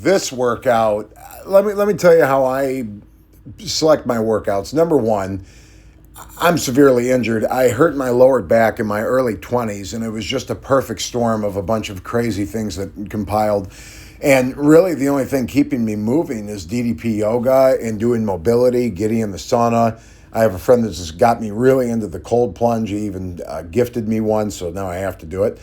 this workout, let me tell you how I select my workouts. Number one, I'm severely injured. I hurt my lower back in my early 20s, and it was just a perfect storm of a bunch of crazy things that compiled. And really, the only thing keeping me moving is DDP yoga and doing mobility, getting in the sauna. I have a friend that just got me really into the cold plunge. He even gifted me one, so now I have to do it.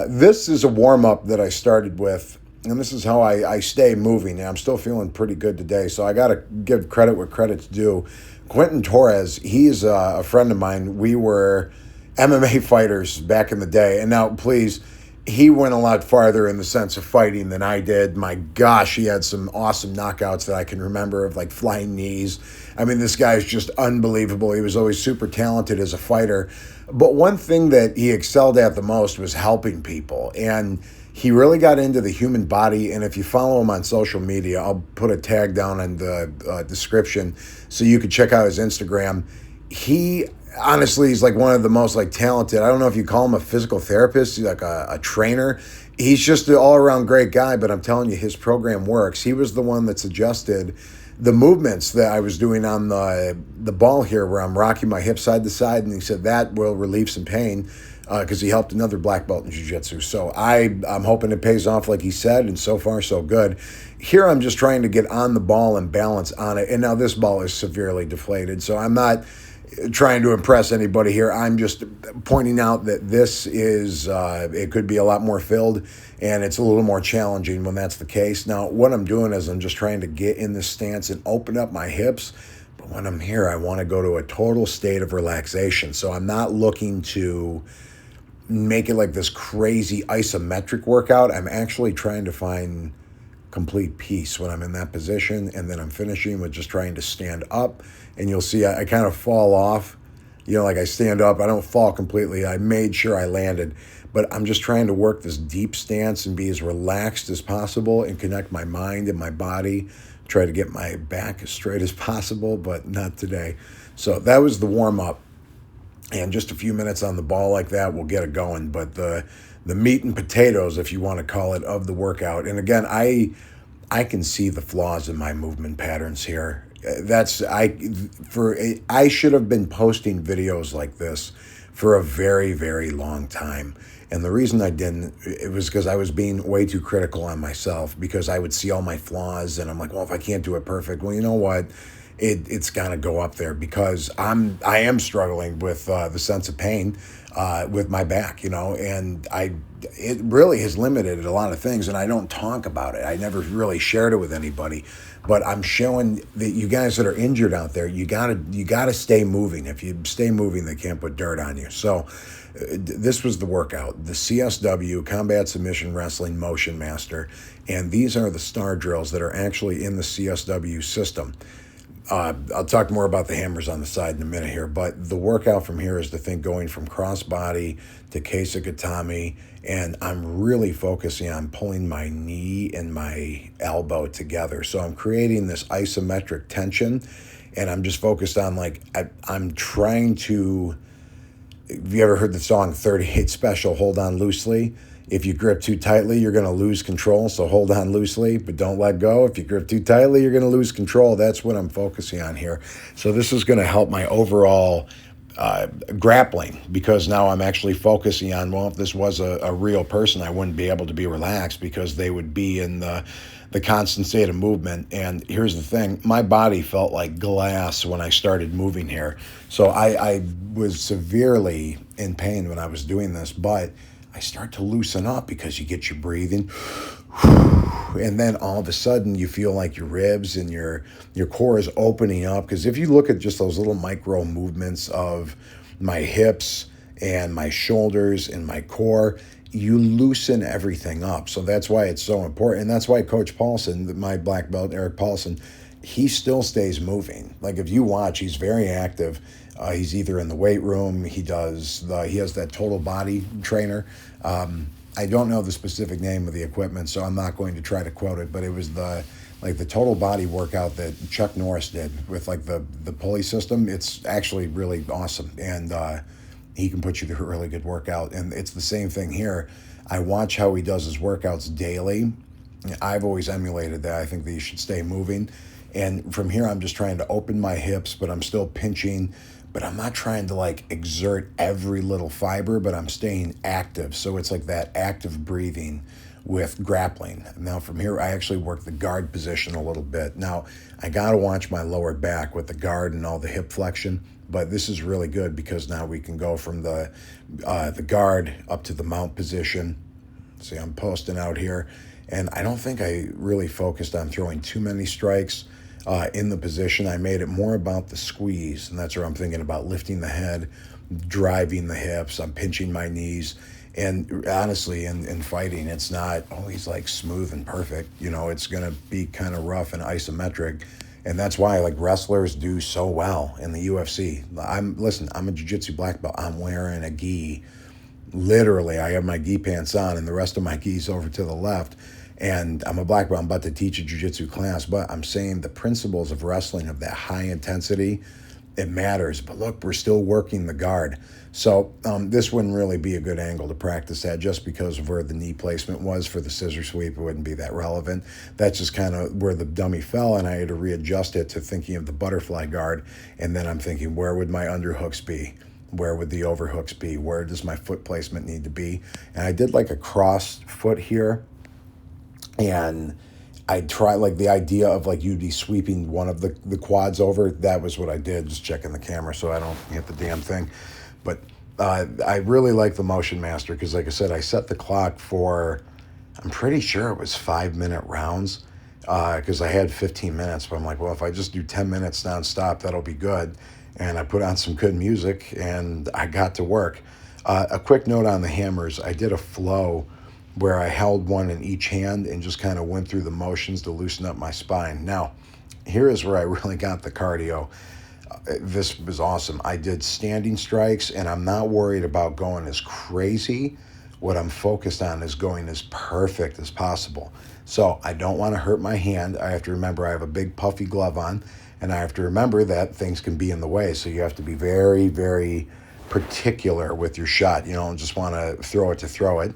This is a warm-up that I started with, and this is how I stay moving. And I'm still feeling pretty good today, so I got to give credit where credit's due. Quinton Torres, he's a friend of mine. We were MMA fighters back in the day, and now, please, he went a lot farther in the sense of fighting than I did. My gosh, he had some awesome knockouts that I can remember of, like flying knees. I mean, this guy is just unbelievable. He was always super talented as a fighter. But one thing that he excelled at the most was helping people. And he really got into the human body. And if you follow him on social media, I'll put a tag down in the description so you can check out his Instagram. He honestly, he's like one of the most like talented. I don't know if you call him a physical therapist, he's like a trainer. He's just an all-around great guy, but I'm telling you, his program works. He was the one that suggested the movements that I was doing on the ball here where I'm rocking my hip side to side, and he said that will relieve some pain because he helped another black belt in jiu-jitsu. So I'm hoping it pays off like he said, and so far so good. Here I'm just trying to get on the ball and balance on it, and now this ball is severely deflated, so I'm not trying to impress anybody here. I'm just pointing out that this is, it could be a lot more filled, and it's a little more challenging when that's the case. Now, what I'm doing is I'm just trying to get in this stance and open up my hips, but when I'm here, I want to go to a total state of relaxation. So I'm not looking to make it like this crazy isometric workout. I'm actually trying to find complete peace when I'm in that position, and then I'm finishing with just trying to stand up, and you'll see I kind of fall off, like I stand up, I don't fall completely. I made sure I landed, but I'm just trying to work this deep stance and be as relaxed as possible and connect my mind and my body, try to get my back as straight as possible, but not today. So that was the warm-up, and just a few minutes on the ball like that will get it going. But the meat and potatoes, if you want to call it, of the workout. And again, I can see the flaws in my movement patterns here. I should have been posting videos like this for a very, very long time. And the reason I didn't, it was because I was being way too critical on myself, because I would see all my flaws and I'm like, well, if I can't do it perfect, well, you know what? It's got to go up there, because I am struggling with the sense of pain with my back, and it really has limited a lot of things, and I don't talk about it. I never really shared it with anybody, but I'm showing that you guys that are injured out there, you gotta stay moving. If you stay moving, they can't put dirt on you. So this was the workout, the CSW Combat Submission Wrestling Motion Master, and these are the star drills that are actually in the CSW system. I'll talk more about the hammers on the side in a minute here, but the workout from here is to think going from crossbody to Kesa and I'm really focusing on pulling my knee and my elbow together. So I'm creating this isometric tension, and I'm just focused on, like, I'm trying to, have you ever heard the song 38 Special, Hold On Loosely? If you grip too tightly, you're going to lose control, so hold on loosely, but don't let go. If you grip too tightly, you're going to lose control. That's what I'm focusing on here. So this is going to help my overall grappling, because now I'm actually focusing on, well, if this was a real person, I wouldn't be able to be relaxed, because they would be in the constant state of movement. And here's the thing, my body felt like glass when I started moving here. So I was severely in pain when I was doing this, but I start to loosen up because you get your breathing, and then all of a sudden you feel like your ribs and your core is opening up. Because if you look at just those little micro movements of my hips and my shoulders and my core, you loosen everything up. So that's why it's so important. And that's why Coach Paulson, my black belt, Eric Paulson, he still stays moving. Like, if you watch, he's very active. He's either in the weight room, he has that total body trainer. I don't know the specific name of the equipment, so I'm not going to try to quote it, but it was the total body workout that Chuck Norris did with like the pulley system. It's actually really awesome, and he can put you through a really good workout. And it's the same thing here. I watch how he does his workouts daily, I've always emulated that. I think that you should stay moving. And from here, I'm just trying to open my hips, but I'm still pinching. But I'm not trying to like exert every little fiber, but I'm staying active. So it's like that active breathing with grappling. Now, from here, I actually work the guard position a little bit. Now, I got to watch my lower back with the guard and all the hip flexion. But this is really good because now we can go from the guard up to the mount position. See, I'm posting out here. And I don't think I really focused on throwing too many strikes in the position. I made it more about the squeeze, and that's where I'm thinking about lifting the head, driving the hips. I'm pinching my knees. And honestly, in fighting, it's not always like smooth and perfect. You know, it's going to be kind of rough and isometric. And that's why like wrestlers do so well in the UFC. I'm a jiu-jitsu black belt. I'm wearing a gi. Literally, I have my gi pants on and the rest of my gi's over to the left. And I'm a black belt. I'm about to teach a jiu-jitsu class, but I'm saying the principles of wrestling, of that high intensity, it matters. But look, we're still working the guard. So this wouldn't really be a good angle to practice at just because of where the knee placement was for the scissor sweep. It wouldn't be that relevant. That's just kind of where the dummy fell, and I had to readjust it to thinking of the butterfly guard. And then I'm thinking, where would my underhooks be? Where would the overhooks be? Where does my foot placement need to be? And I did like a cross foot here. And I try like the idea of like you'd be sweeping one of the quads over. That was what I did, just checking the camera so I don't hit the damn thing. But I really like the Motion Master because, like I said, I set the clock for, I'm pretty sure it was 5-minute rounds because I had 15 minutes. But I'm like, well, if I just do 10 minutes nonstop, that'll be good. And I put on some good music and I got to work. A quick note on the hammers. I did a flow where I held one in each hand and just kind of went through the motions to loosen up my spine. Now, here is where I really got the cardio. This was awesome. I did standing strikes, and I'm not worried about going as crazy. What I'm focused on is going as perfect as possible. So I don't want to hurt my hand. I have to remember I have a big puffy glove on, and I have to remember that things can be in the way. So you have to be very, very particular with your shot. You don't just want to throw it to throw it.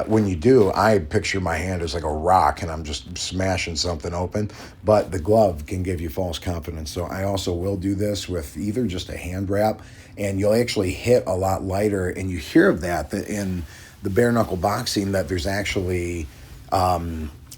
When you do, I picture my hand as like a rock and I'm just smashing something open, but the glove can give you false confidence. So I also will do this with either just a hand wrap, and you'll actually hit a lot lighter. And you hear of that in the bare knuckle boxing, that there's actually,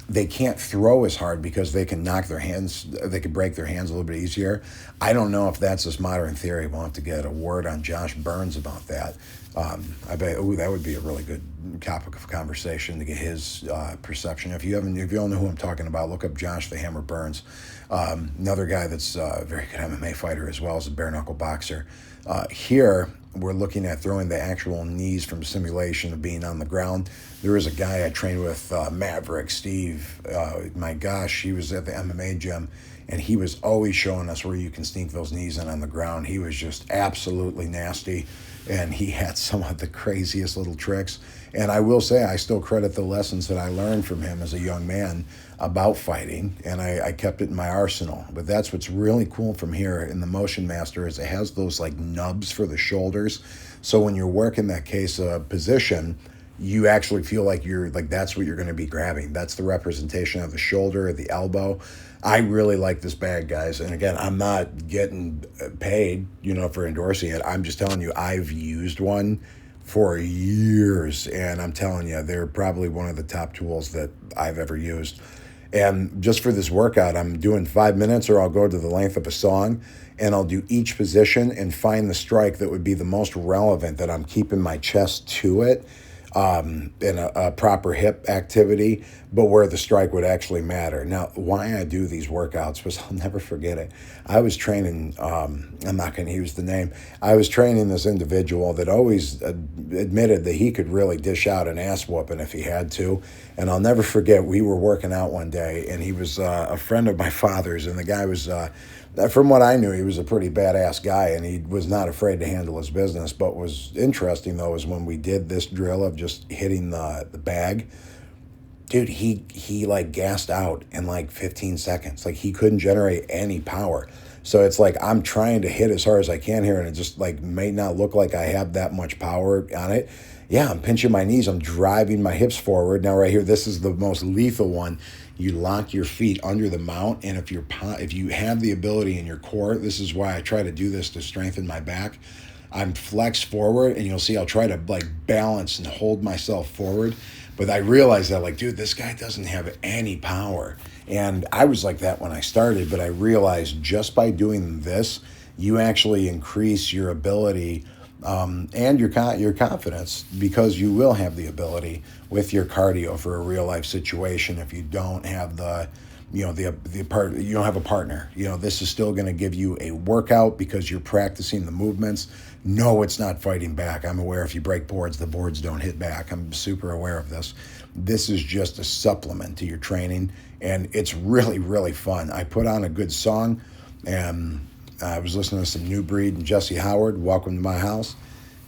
they can't throw as hard because they can knock their hands, they can break their hands a little bit easier. I don't know if that's this modern theory. We'll have to get a word on Josh Burns about that. I bet that would be a really good topic of conversation to get his perception. If you don't know who I'm talking about, look up Josh the Hammer Burns. Another guy that's a very good MMA fighter as well as a bare knuckle boxer. Here we're looking at throwing the actual knees from simulation of being on the ground. There is a guy I trained with, Maverick Steve. My gosh, he was at the MMA gym, and he was always showing us where you can sneak those knees in on the ground. He was just absolutely nasty, and he had some of the craziest little tricks. And I will say, I still credit the lessons that I learned from him as a young man about fighting, and I kept it in my arsenal. But that's what's really cool from here in the Motion Master is it has those like nubs for the shoulders. So when you're working that case position, you actually feel like you're like, that's what you're going to be grabbing. That's the representation of the shoulder or the elbow. I really like this bag, guys. And again, I'm not getting paid, for endorsing it. I'm just telling you, I've used one for years, and I'm telling you, they're probably one of the top tools that I've ever used. And just for this workout, I'm doing 5 minutes, or I'll go to the length of a song, and I'll do each position and find the strike that would be the most relevant, that I'm keeping my chest to it, in a proper hip activity, but where the strike would actually matter. Now, why I do these workouts was, I'll never forget it. I was training, I'm not going to use the name, I was training this individual that always admitted that he could really dish out an ass whooping if he had to. And I'll never forget, we were working out one day, and he was a friend of my father's, and the guy was, from what I knew, he was a pretty badass guy, and he was not afraid to handle his business. But what was interesting, though, is when we did this drill of just hitting the bag, dude, he like gassed out in like 15 seconds. Like, he couldn't generate any power. So it's like I'm trying to hit as hard as I can here, and it just like may not look like I have that much power on it. Yeah, I'm pinching my knees. I'm driving my hips forward. Now right here, this is the most lethal one. You lock your feet under the mount, and if you have the ability in your core, this is why I try to do this to strengthen my back. I'm flexed forward, and you'll see I'll try to like balance and hold myself forward. But I realized that, like, dude, this guy doesn't have any power. And I was like that when I started, but I realized just by doing this, you actually increase your ability and your confidence, because you will have the ability with your cardio for a real life situation. If you don't have you don't have a partner, this is still going to give you a workout because you're practicing the movements. No, it's not fighting back. I'm aware if you break boards, the boards don't hit back. I'm super aware of this. This is just a supplement to your training, and it's really, really fun. I put on a good song, and I was listening to some New Breed and Jesse Howard, Welcome to My House.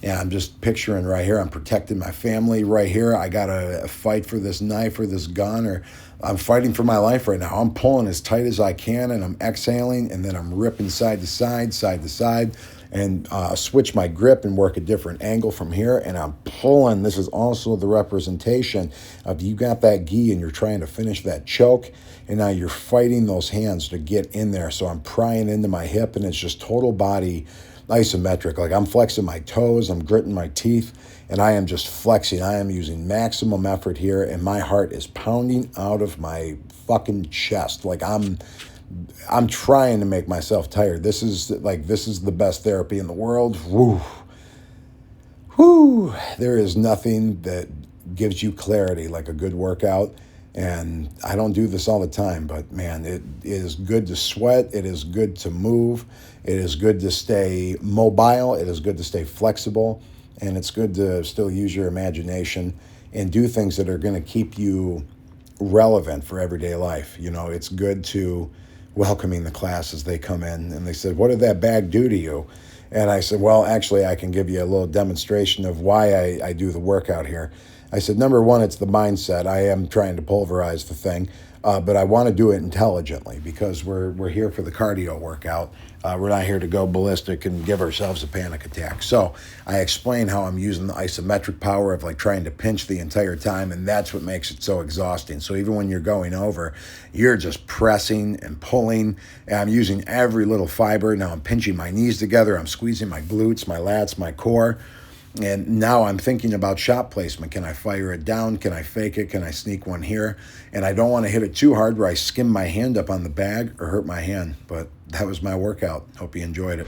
And I'm just picturing right here, I'm protecting my family right here. I got to fight for this knife or this gun, or I'm fighting for my life right now. I'm pulling as tight as I can, and I'm exhaling, and then I'm ripping side to side, and switch my grip and work a different angle from here. And I'm pulling. This is also the representation of you got that gi and you're trying to finish that choke, and now you're fighting those hands to get in there. So I'm prying into my hip, and it's just total body isometric. Like I'm flexing my toes, I'm gritting my teeth, and I am just flexing. I am using maximum effort here, and my heart is pounding out of my fucking chest. Like I'm trying to make myself tired. This is the best therapy in the world. Woo. Whoo, there is nothing that gives you clarity like a good workout. And I don't do this all the time, but man, it is good to sweat. It is good to move. It is good to stay mobile. It is good to stay flexible. And it's good to still use your imagination and do things that are going to keep you relevant for everyday life. It's good to welcoming the class as they come in, and they said, "What did that bag do to you?" And I said, "Well, actually, I can give you a little demonstration of why I do the workout here." I said, number one, it's the mindset. I am trying to pulverize the thing, but I want to do it intelligently because we're here for the cardio workout. We're not here to go ballistic and give ourselves a panic attack. So I explain how I'm using the isometric power of like trying to pinch the entire time, and that's what makes it so exhausting. So even when you're going over, you're just pressing and pulling, and I'm using every little fiber. Now I'm pinching my knees together. I'm squeezing my glutes, my lats, my core. And now I'm thinking about shot placement. Can I fire it down? Can I fake it? Can I sneak one here? And I don't want to hit it too hard where I skim my hand up on the bag or hurt my hand. But that was my workout. Hope you enjoyed it.